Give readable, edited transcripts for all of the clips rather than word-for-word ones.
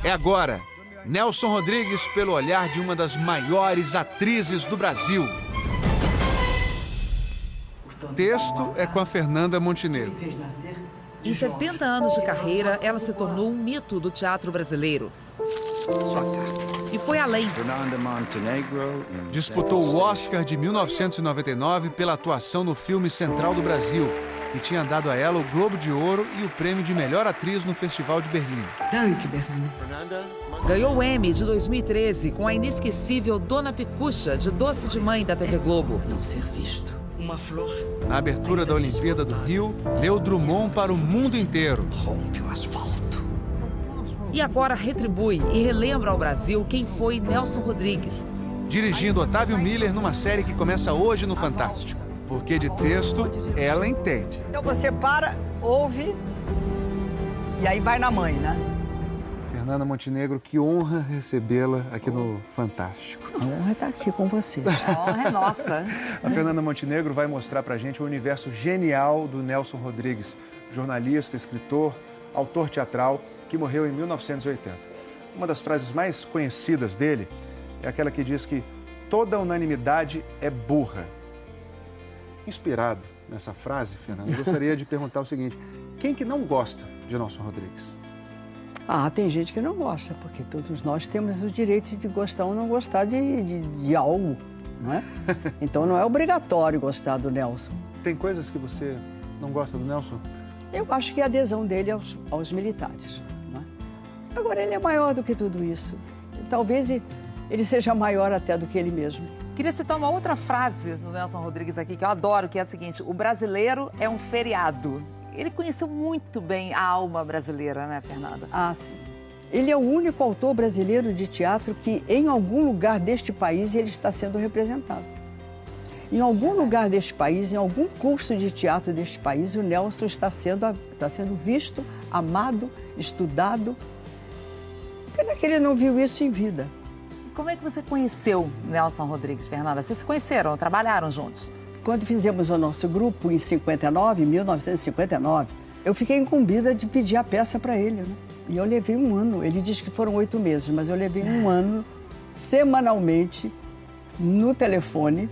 É agora. Nelson Rodrigues pelo olhar de uma das maiores atrizes do Brasil. O texto é com a Fernanda Montenegro. Em 70 anos de carreira, ela se tornou um mito do teatro brasileiro. E foi além. Disputou o Oscar de 1999 pela atuação no filme Central do Brasil, que tinha dado a ela o Globo de Ouro e o prêmio de melhor atriz no Festival de Berlim. Ganhou o Emmy de 2013 com a inesquecível Dona Picucha, de Doce de Mãe da TV Globo. Não ser visto. Uma flor. Na abertura da Olimpíada do Rio, leu Drummond para o mundo inteiro. Rompe o asfalto. E agora retribui e relembra ao Brasil quem foi Nelson Rodrigues. Dirigindo Otávio Miller numa série que começa hoje no Fantástico. Porque de texto, ela entende. Então você para, ouve e aí vai na mãe, né? Fernanda Montenegro, que honra recebê-la aqui no Fantástico. A honra está aqui com você. A honra é nossa. A Fernanda Montenegro vai mostrar pra gente o universo genial do Nelson Rodrigues, jornalista, escritor, autor teatral, que morreu em 1980. Uma das frases mais conhecidas dele é aquela que diz que toda unanimidade é burra. Inspirado nessa frase, Fernanda, eu gostaria de perguntar o seguinte: quem que não gosta de Nelson Rodrigues? Ah, tem gente que não gosta, porque todos nós temos o direito de gostar ou não gostar de algo, não é? Então não é obrigatório gostar do Nelson. Tem coisas que você não gosta do Nelson? Eu acho que a adesão dele aos militares, não é? Agora, ele é maior do que tudo isso. Talvez ele seja maior até do que ele mesmo. Queria citar uma outra frase do Nelson Rodrigues aqui, que eu adoro, que é a seguinte: o brasileiro é um feriado. Ele conheceu muito bem a alma brasileira, né, Fernanda? Ah, sim. Ele é o único autor brasileiro de teatro que, em algum lugar deste país, ele está sendo representado. Em algum lugar deste país, em algum curso de teatro deste país, o Nelson está sendo visto, amado, estudado. Pena que ele não viu isso em vida. Como é que você conheceu Nelson Rodrigues, Fernanda? Vocês se conheceram, trabalharam juntos? Quando fizemos o nosso grupo em 1959, eu fiquei incumbida de pedir a peça para ele, né? E eu levei um ano. Ele disse que foram 8 meses, mas eu levei um ano, semanalmente, no telefone.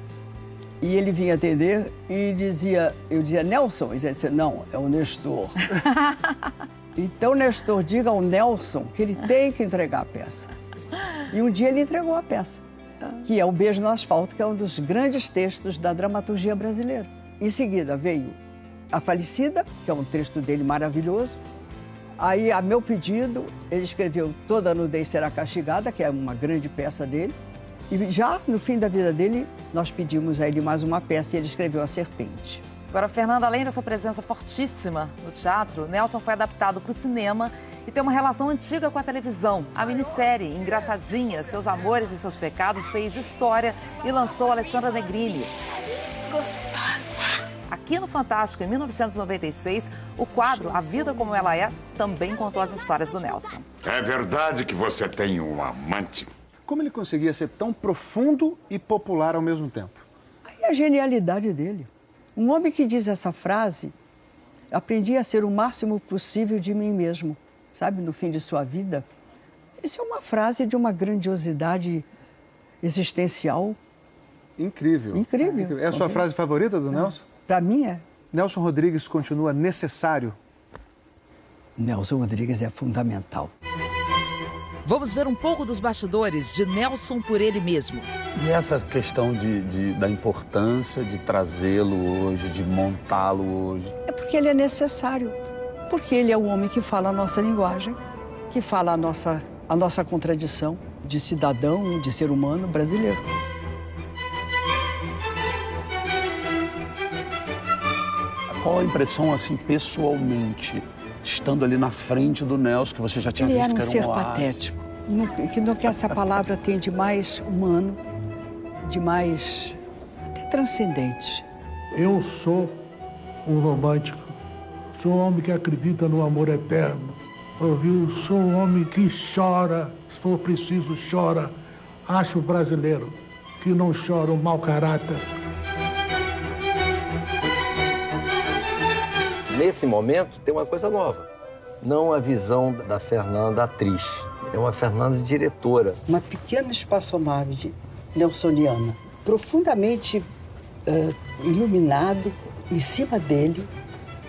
E ele vinha atender e eu dizia, Nelson? E ele dizia, não, é o Nestor. Então, Nestor, diga ao Nelson que ele tem que entregar a peça. E um dia ele entregou a peça, que é O Beijo no Asfalto, que é um dos grandes textos da dramaturgia brasileira. Em seguida veio A Falecida, que é um texto dele maravilhoso. Aí, a meu pedido, ele escreveu Toda Nudez Será Castigada, que é uma grande peça dele. E já no fim da vida dele, nós pedimos a ele mais uma peça e ele escreveu A Serpente. Agora, Fernanda, além dessa presença fortíssima no teatro, Nelson foi adaptado para o cinema e tem uma relação antiga com a televisão. A minissérie Engraçadinha, Seus Amores e Seus Pecados fez história e lançou Alessandra Negrini. Gostosa. Aqui no Fantástico, em 1996, o quadro A Vida Como Ela É também contou as histórias do Nelson. É verdade que você tem um amante? Como ele conseguia ser tão profundo e popular ao mesmo tempo? Aí a genialidade dele. Um homem que diz essa frase, aprendi a ser o máximo possível de mim mesmo, sabe, no fim de sua vida. Isso é uma frase de uma grandiosidade existencial. Incrível. Incrível. É a sua frase favorita do Nelson? Para mim é. Nelson Rodrigues continua necessário? Nelson Rodrigues é fundamental. Vamos ver um pouco dos bastidores de Nelson por ele mesmo. E essa questão da importância de trazê-lo hoje, de montá-lo hoje? É porque ele é necessário. Porque ele é o homem que fala a nossa linguagem, que fala a nossa contradição de cidadão, de ser humano brasileiro. Qual a impressão, assim, pessoalmente, estando ali na frente do Nelson, que você já tinha visto que era um ser patético. No que essa palavra tem de mais humano, de mais até transcendente. Eu sou um romântico, sou um homem que acredita no amor eterno. Ouviu? Sou um homem que chora, se for preciso, chora. Acho brasileiro que não chora o mau caráter. Nesse momento tem uma coisa nova, não a visão da Fernanda atriz. É uma Fernanda diretora. Uma pequena espaçonave nelsoniana, profundamente iluminado, em cima dele,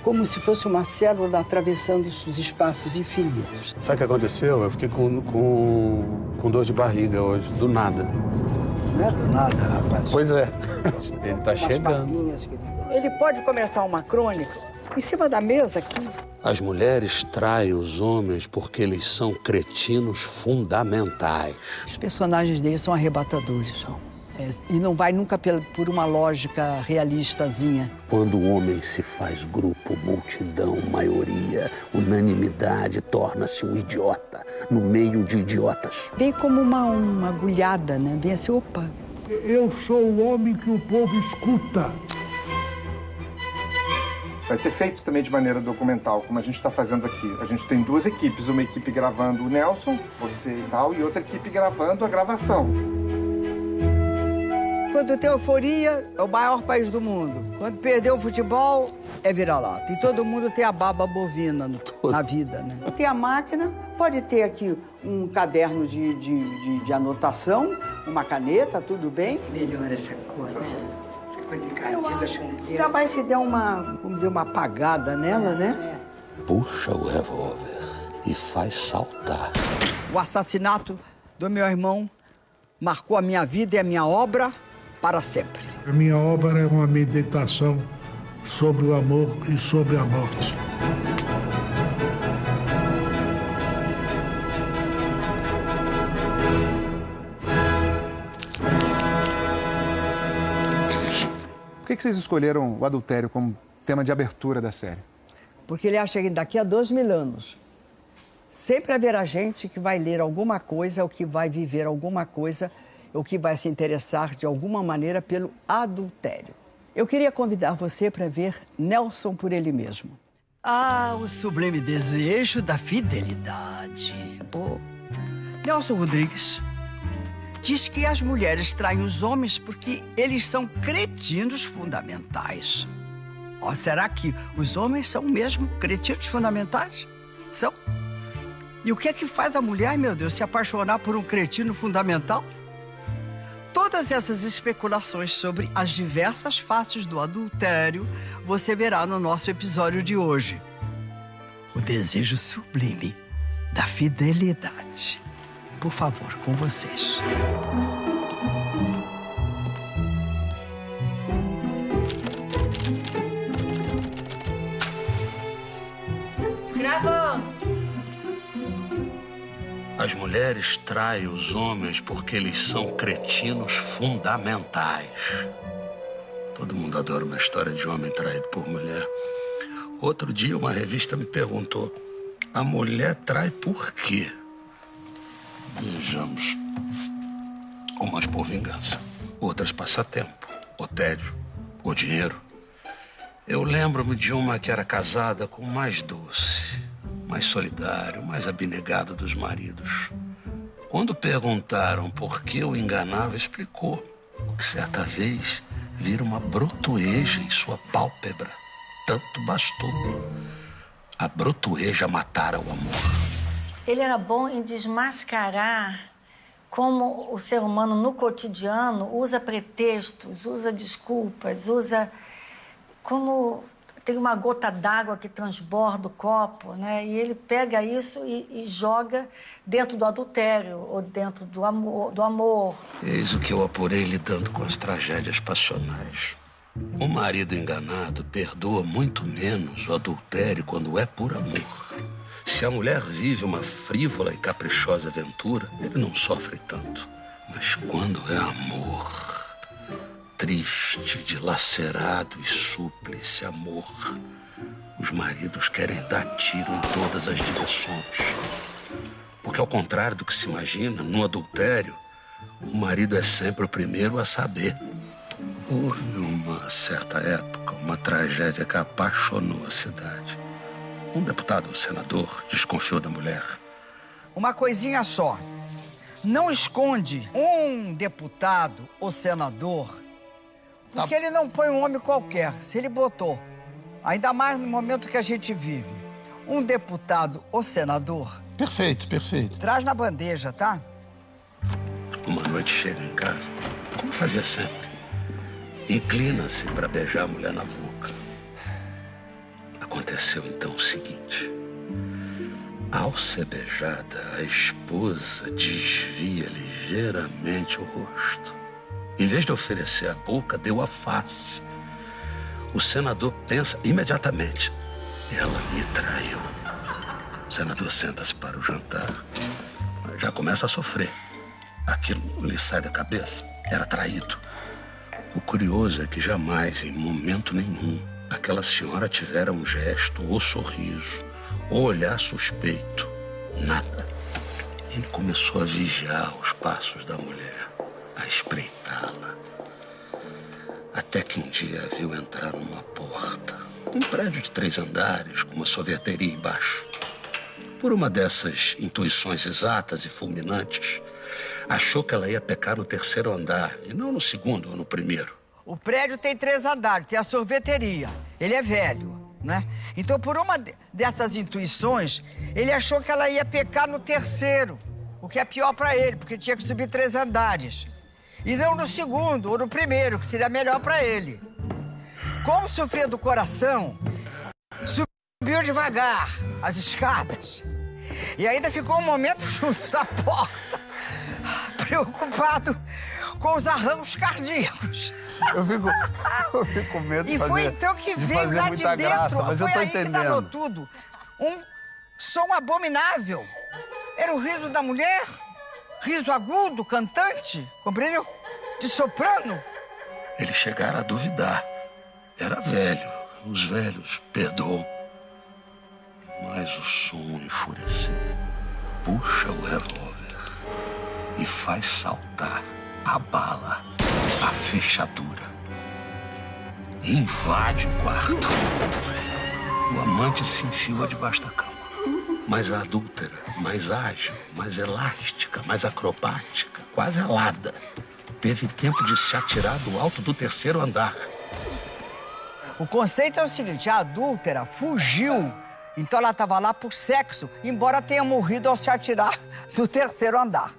como se fosse uma célula atravessando os espaços infinitos. Sabe o que aconteceu? Eu fiquei com dor de barriga hoje, do nada. Não é do nada, rapaz. Pois é, ele tá chegando. Ele pode começar uma crônica em cima da mesa aqui. As mulheres traem os homens porque eles são cretinos fundamentais. Os personagens dele são arrebatadores. E não vai nunca por uma lógica realistazinha. Quando o homem se faz grupo, multidão, maioria, unanimidade, torna-se um idiota no meio de idiotas. Vem como uma agulhada, né? Vem assim, opa. Eu sou o homem que o povo escuta. Vai ser feito também de maneira documental, como a gente está fazendo aqui. A gente tem duas equipes, uma equipe gravando o Nelson, você e tal, e outra equipe gravando a gravação. Quando tem euforia, é o maior país do mundo. Quando perdeu o futebol, é vira-lata. E todo mundo tem a baba bovina na vida, né? Tem a máquina, pode ter aqui um caderno de anotação, uma caneta, tudo bem. Melhor essa cor, né? Essa coisa encardida. Ainda mais se der uma, vamos dizer, uma apagada nela, né? Puxa o revólver e faz saltar. O assassinato do meu irmão marcou a minha vida e a minha obra para sempre. A minha obra é uma meditação sobre o amor e sobre a morte. Por que vocês escolheram o adultério como tema de abertura da série? Porque ele acha que daqui a 2000 anos sempre haverá gente que vai ler alguma coisa, ou que vai viver alguma coisa, ou que vai se interessar de alguma maneira pelo adultério. Eu queria convidar você para ver Nelson por ele mesmo. Ah, o sublime desejo da fidelidade. Nelson Rodrigues diz que as mulheres traem os homens porque eles são cretinos fundamentais. Será que os homens são mesmo cretinos fundamentais? São? E o que é que faz a mulher, meu Deus, se apaixonar por um cretino fundamental? Todas essas especulações sobre as diversas faces do adultério você verá no nosso episódio de hoje. O desejo sublime da fidelidade. Por favor, com vocês. Gravando. As mulheres traem os homens porque eles são cretinos fundamentais. Todo mundo adora uma história de homem traído por mulher. Outro dia, uma revista me perguntou: a mulher trai por quê? Vejamos. Umas por vingança, outras passatempo, ou tédio, ou dinheiro. Eu lembro-me de uma que era casada com o mais doce, mais solidário, mais abnegado dos maridos. Quando perguntaram por que o enganava, explicou que certa vez vira uma brotoeja em sua pálpebra. Tanto bastou. A brotoeja matara o amor. Ele era bom em desmascarar como o ser humano no cotidiano usa pretextos, usa desculpas, usa como tem uma gota d'água que transborda o copo, né? E ele pega isso e joga dentro do adultério ou dentro do amor. Eis o que eu apurei lidando com as tragédias passionais. O marido enganado perdoa muito menos o adultério quando é por amor. Se a mulher vive uma frívola e caprichosa aventura, ele não sofre tanto. Mas quando é amor, triste, dilacerado e súplice amor, os maridos querem dar tiro em todas as direções. Porque ao contrário do que se imagina, no adultério, o marido é sempre o primeiro a saber. Houve uma certa época, uma tragédia que apaixonou a cidade. Um deputado, senador, desconfiou da mulher. Uma coisinha só. Não esconde um deputado ou senador, porque ele não põe um homem qualquer. Se ele botou, ainda mais no momento que a gente vive, um deputado ou senador, Perfeito, perfeito. Traz na bandeja, tá? Uma noite chega em casa, como fazia sempre. Inclina-se para beijar a mulher na boca. Aconteceu então o seguinte. Ao ser beijada, a esposa desvia ligeiramente o rosto. Em vez de oferecer a boca, deu a face. O senador pensa imediatamente. Ela me traiu. O senador senta-se para o jantar. Já começa a sofrer. Aquilo lhe sai da cabeça. Era traído. O curioso é que jamais, em momento nenhum, aquela senhora tivera um gesto ou sorriso, ou olhar suspeito. Nada. Ele começou a vigiar os passos da mulher, a espreitá-la. Até que um dia a viu entrar numa porta. Um prédio de 3 andares, com uma sorveteria embaixo. Por uma dessas intuições exatas e fulminantes, achou que ela ia pecar no 3º andar, e não no 2º ou no 1º. O prédio tem 3 andares, tem a sorveteria. Ele é velho, né? Então, por uma dessas intuições, ele achou que ela ia pecar no 3º, o que é pior para ele, porque tinha que subir 3 andares. E não no 2º ou no 1º, que seria melhor para ele. Como sofria do coração, subiu devagar as escadas. E ainda ficou um momento junto da porta, preocupado com os arrancos cardíacos. Eu fico com medo de fazer. E foi então que veio lá de dentro, graça, mas foi eu tô aí entendendo. que danou tudo. Um som abominável. Era o riso da mulher, riso agudo, cantante, compreendeu? De soprano. Ele chegara a duvidar. Era velho. Os velhos perdoam. Mas o som enfureceu. Puxa o revólver e faz saltar a bala, a fechadura. Invade o quarto. O amante se enfiou debaixo da cama. Mas a adúltera, mais ágil, mais elástica, mais acrobática, quase alada, teve tempo de se atirar do alto do 3º andar. O conceito é o seguinte, a adúltera fugiu, então ela estava lá por sexo, embora tenha morrido ao se atirar do 3º andar.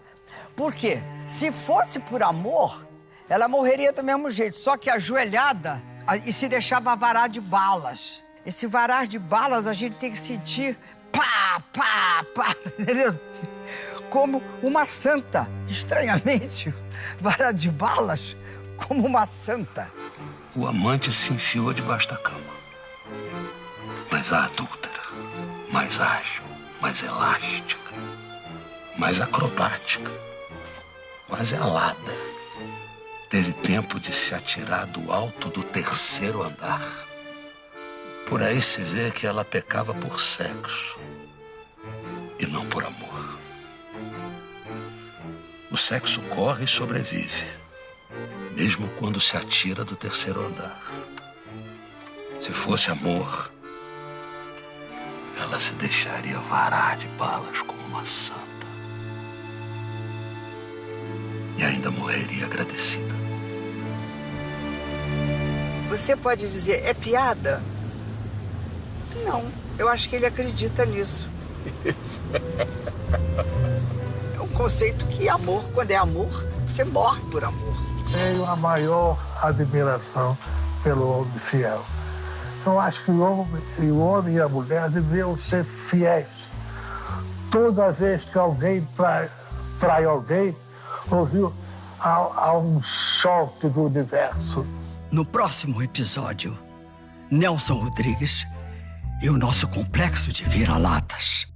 Por quê? Se fosse por amor, ela morreria do mesmo jeito, só que ajoelhada e se deixava varar de balas. Esse varar de balas a gente tem que sentir pá, pá, pá, entendeu? Como uma santa, estranhamente, varar de balas como uma santa. O amante se enfiou debaixo da cama. Mas a adúltera, mais ágil, mais elástica, mais acrobática, quase alada, teve tempo de se atirar do alto do 3º andar. Por aí se vê que ela pecava por sexo e não por amor. O sexo corre e sobrevive, mesmo quando se atira do 3º andar. Se fosse amor, ela se deixaria varar de balas como uma santa. E ainda morreria agradecida. Você pode dizer, é piada? Não, eu acho que ele acredita nisso. É um conceito que amor, quando é amor, você morre por amor. Tenho a maior admiração pelo homem fiel. Eu acho que o homem e a mulher deveriam ser fiéis. Toda vez que alguém trai alguém, ouviu, há um choque do universo. No próximo episódio, Nelson Rodrigues e o nosso complexo de vira-latas.